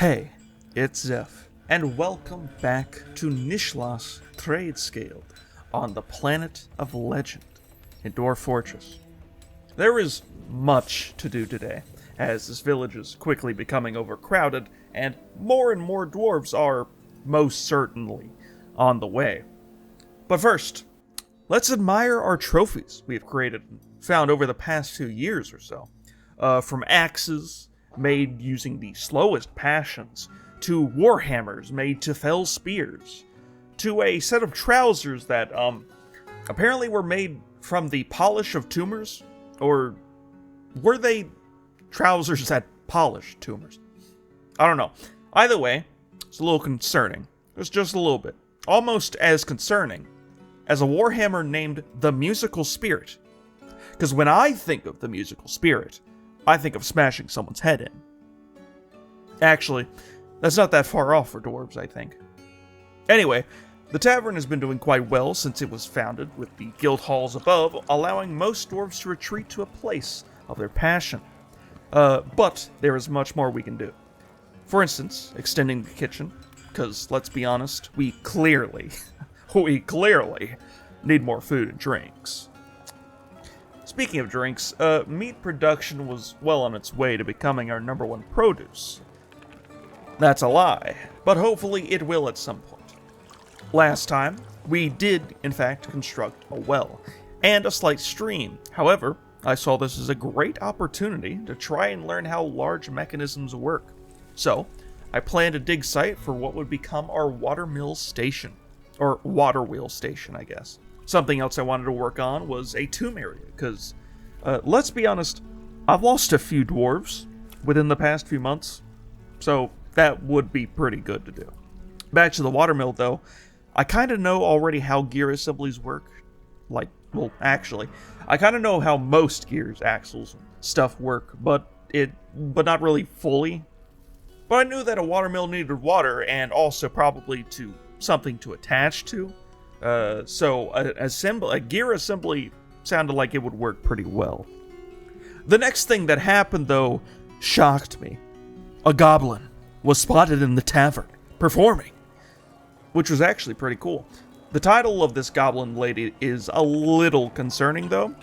Hey, it's Zeph, and welcome back to Nishlas Tradescaled on the planet of legend in Dwarf Fortress. There is much to do today, as this village is quickly becoming overcrowded, and more dwarves are most certainly on the way. But first, let's admire our trophies we have created and found over the past few years or so. From axes made using the slowest passions, to warhammers made to fell spears, to a set of trousers that, apparently were made from the polish of tumors, or were they trousers that polished tumors? I don't know. Either way, it's a little concerning. It's just a little bit. Almost as concerning as a warhammer named the Musical Spirit. Because when I think of the Musical Spirit, I think of smashing someone's head in. Actually, that's not that far off for dwarves, I think. Anyway, the tavern has been doing quite well since it was founded, with the guild halls above allowing most dwarves to retreat to a place of their passion. But there is much more we can do. For instance, extending the kitchen, because let's be honest, we clearly need more food and drinks. Speaking of drinks, meat production was well on its way to becoming our #1 produce. That's a lie, but hopefully it will at some point. Last time, we did, in fact, construct a well and a slight stream. However, I saw this as a great opportunity to try and learn how large mechanisms work. So, I planned a dig site for what would become our water mill station. Or water wheel station, I guess. Something else I wanted to work on was a tomb area, because, let's be honest, I've lost a few dwarves within the past few months, so that would be pretty good to do. Back to the watermill, though, I kind of know already how gear assemblies work. I kind of know how most gears, axles, and stuff work, but not really fully. But I knew that a watermill needed water, and also probably something to attach to. So a gear assembly sounded like it would work pretty well. The next thing that happened, though, shocked me. A goblin was spotted in the tavern, performing, which was actually pretty cool. The title of this goblin lady is a little concerning, though,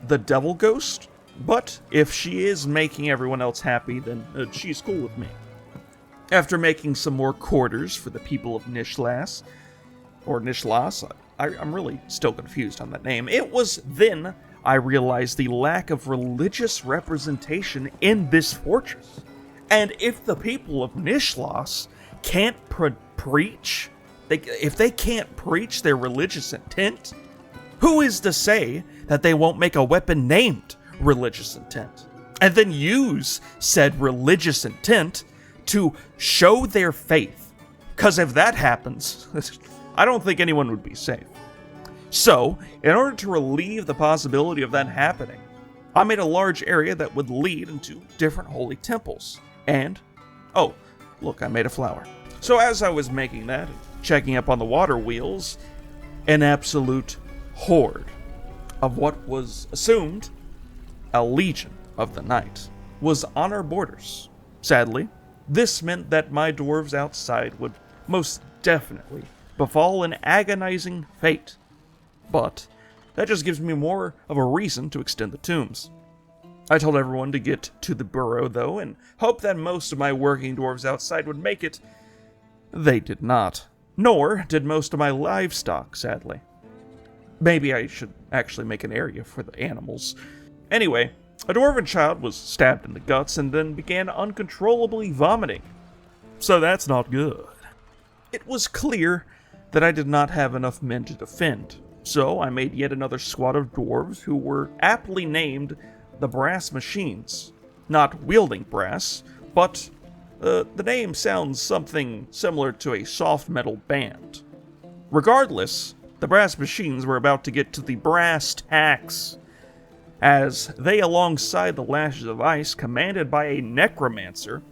the Devil Ghost, but if she is making everyone else happy, then she's cool with me. After making some more quarters for the people of Nishlas, or Nishlas, I'm really still confused on that name. It was then I realized the lack of religious representation in this fortress. And if the people of Nishlas can't preach, if they can't preach their religious intent, who is to say that they won't make a weapon named religious intent, and then use said religious intent to show their faith? Because if that happens, I don't think anyone would be safe. So, in order to relieve the possibility of that happening, I made a large area that would lead into different holy temples. And, oh, look, I made a flower. So as I was making that, checking up on the water wheels, an absolute horde of what was assumed a legion of the night was on our borders. Sadly, this meant that my dwarves outside would most definitely befall an agonizing fate. But that just gives me more of a reason to extend the tombs. I told everyone to get to the burrow, though, and hoped that most of my working dwarves outside would make it. They did not. Nor did most of my livestock, sadly. Maybe I should actually make an area for the animals. Anyway, a dwarven child was stabbed in the guts and then began uncontrollably vomiting. So that's not good. It was clear that I did not have enough men to defend, so I made yet another squad of dwarves who were aptly named the Brass Machines. Not wielding brass, but the name sounds something similar to a soft metal band. Regardless, the Brass Machines were about to get to the brass tacks, as they, alongside the Lashes of Ice, commanded by a necromancer,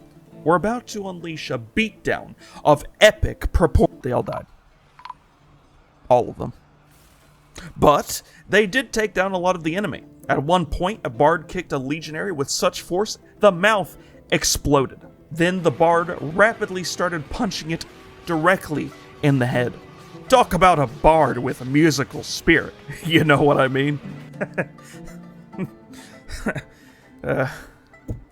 were about to unleash a beatdown of epic proportions. They all died. All of them. But they did take down a lot of the enemy. At one point, a bard kicked a legionary with such force, the mouth exploded. Then the bard rapidly started punching it directly in the head. Talk about a bard with a musical spirit. You know what I mean?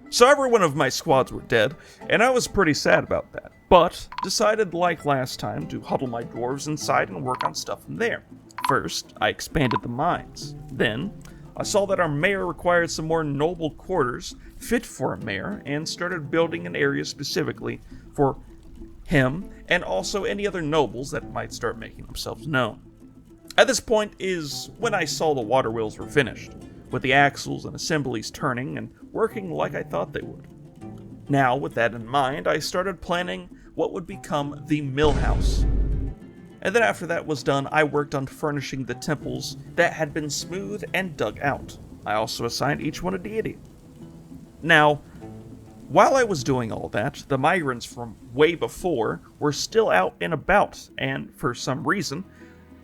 So every one of my squads were dead, and I was pretty sad about that. But decided, like last time, to huddle my dwarves inside and work on stuff in there. First, I expanded the mines. Then, I saw that our mayor required some more noble quarters fit for a mayor, and started building an area specifically for him, and also any other nobles that might start making themselves known. At this point is when I saw the water wheels were finished, with the axles and assemblies turning and working like I thought they would. Now, with that in mind, I started planning what would become the mill house. And then after that was done, I worked on furnishing the temples that had been smoothed and dug out. I also assigned each one a deity. Now, while I was doing all that, the migrants from way before were still out and about, and for some reason,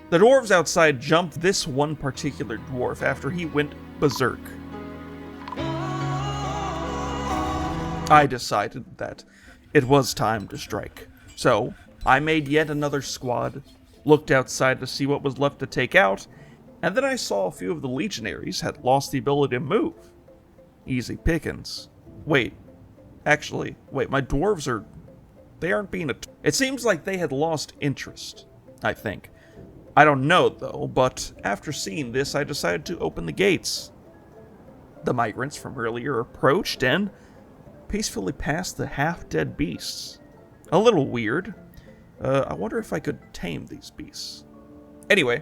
the dwarves outside jumped this one particular dwarf after he went berserk. I decided that it was time to strike. So, I made yet another squad, looked outside to see what was left to take out, and then I saw a few of the legionaries had lost the ability to move. Easy pickings. Wait, my dwarves they aren't being it seems like they had lost interest, I think. I don't know, though, but after seeing this, I decided to open the gates. The migrants from earlier approached and peacefully passed the half-dead beasts. A little weird. I wonder if I could tame these beasts. Anyway,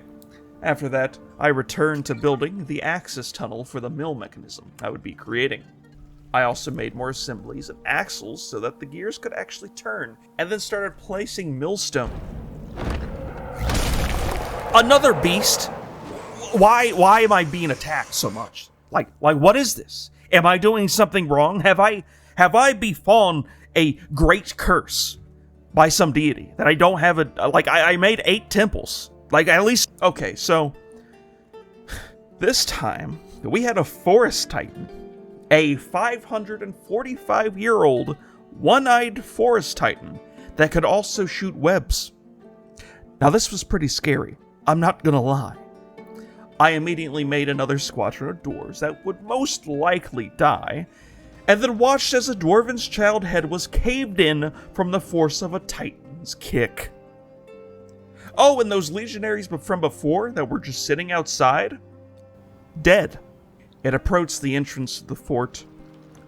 after that, I returned to building the access tunnel for the mill mechanism I would be creating. I also made more assemblies and axles so that the gears could actually turn, and then started placing millstone. Another beast? Why am I being attacked so much? Like what is this? Am I doing something wrong? Have I befallen a great curse by some deity that I don't have I made 8 temples. At least okay, so this time we had a forest titan, a 545-year-old one-eyed forest titan that could also shoot webs. Now this was pretty scary, I'm not gonna lie. I immediately made another squadron of dwarves that would most likely die, and then watched as a dwarven's child head was caved in from the force of a titan's kick. Oh, and those legionaries from before that were just sitting outside? Dead. It approached the entrance to the fort,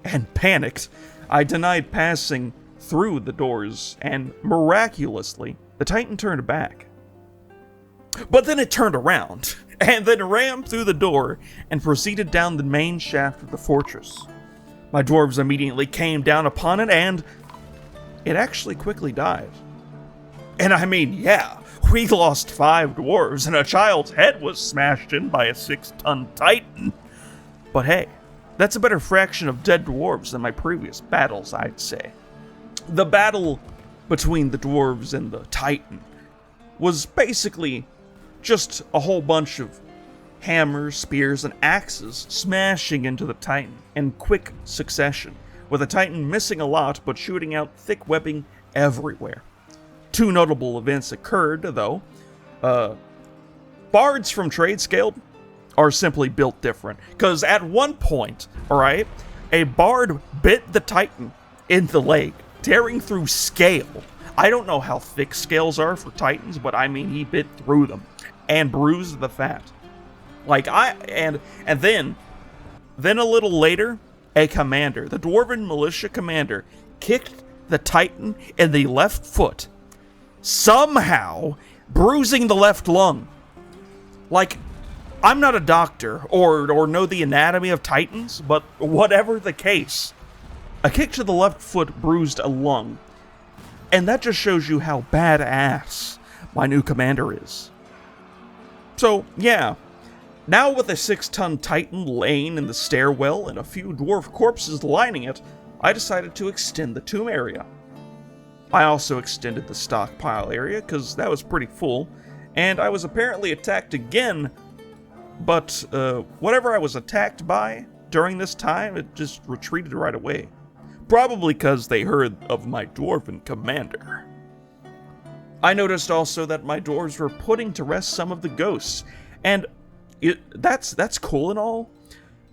and panicked, I denied passing through the doors, and miraculously, the titan turned back. But then it turned around, and then rammed through the door, and proceeded down the main shaft of the fortress. My dwarves immediately came down upon it, and it actually quickly died. And I mean, yeah, we lost 5 dwarves, and a child's head was smashed in by a 6-ton titan. But hey, that's a better fraction of dead dwarves than my previous battles, I'd say. The battle between the dwarves and the titan was basically just a whole bunch of hammers, spears, and axes smashing into the titan in quick succession, with the titan missing a lot but shooting out thick webbing everywhere. 2 notable events occurred, though. Bards from Tradescale are simply built different, because at one point, alright, a bard bit the titan in the leg, tearing through scale. I don't know how thick scales are for titans, but I mean he bit through them and bruised the fat. And then a little later, a commander, the Dwarven militia commander, kicked the titan in the left foot, somehow bruising the left lung. I'm not a doctor or know the anatomy of titans, but whatever the case, a kick to the left foot bruised a lung. And that just shows you how badass my new commander is. So, yeah. Now with a 6-ton titan laying in the stairwell and a few dwarf corpses lining it, I decided to extend the tomb area. I also extended the stockpile area, because that was pretty full, and I was apparently attacked again, but whatever I was attacked by during this time, it just retreated right away. Probably because they heard of my dwarven commander. I noticed also that my dwarves were putting to rest some of the ghosts, and that's cool and all,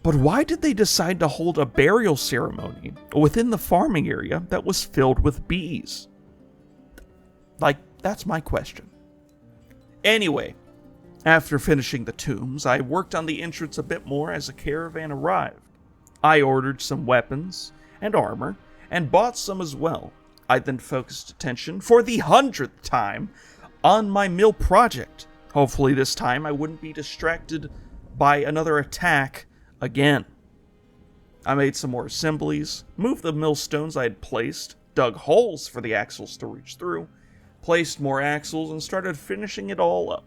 but why did they decide to hold a burial ceremony within the farming area that was filled with bees? Like, that's my question. Anyway, after finishing the tombs, I worked on the entrance a bit more as a caravan arrived. I ordered some weapons and armor, and bought some as well. I then focused attention, for the 100th time, on my mill project. Hopefully this time I wouldn't be distracted by another attack again. I made some more assemblies, moved the millstones I had placed, dug holes for the axles to reach through, placed more axles, and started finishing it all up.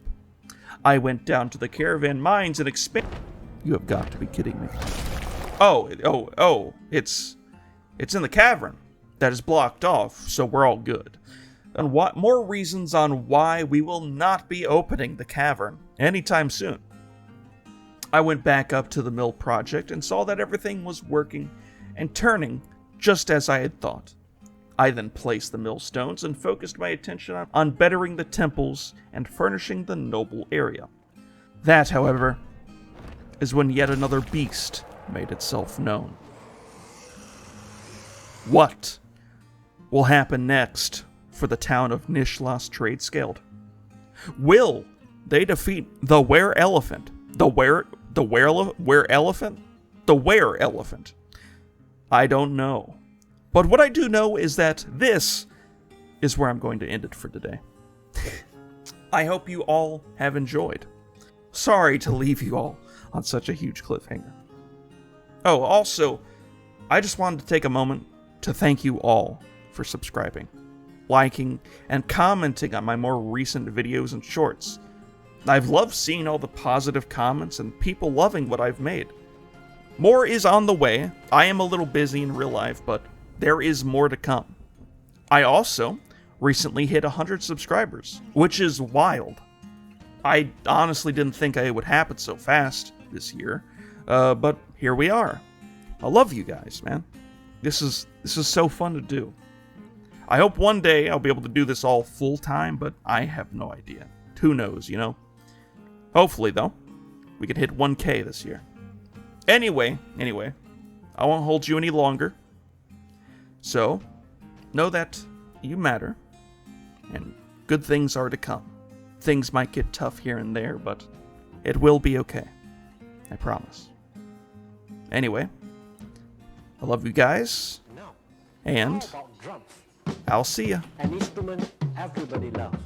I went down to the caravan mines and expanded. You have got to be kidding me. It's in the cavern that is blocked off, so we're all good. And what more reasons on why we will not be opening the cavern anytime soon. I went back up to the mill project and saw that everything was working and turning just as I had thought. I then placed the millstones and focused my attention on bettering the temples and furnishing the noble area. That, however, is when yet another beast made itself known. What will happen next for the town of Nishlas Trade Scaled? Will they defeat the were elephant? The were elephant? I don't know. But what I do know is that this is where I'm going to end it for today. I hope you all have enjoyed. Sorry to leave you all on such a huge cliffhanger. Oh, also, I just wanted to take a moment to thank you all for subscribing, liking, and commenting on my more recent videos and shorts. I've loved seeing all the positive comments and people loving what I've made. More is on the way. I am a little busy in real life, but there is more to come. I also recently hit 100 subscribers, which is wild. I honestly didn't think it would happen so fast this year, but here we are. I love you guys, man. This is so fun to do. I hope one day I'll be able to do this all full time, but I have no idea. Who knows, you know? Hopefully, though, we can hit 1K this year. Anyway, I won't hold you any longer. So, know that you matter, and good things are to come. Things might get tough here and there, but it will be okay. I promise. Anyway, I love you guys, and I'll see ya. An instrument everybody loves.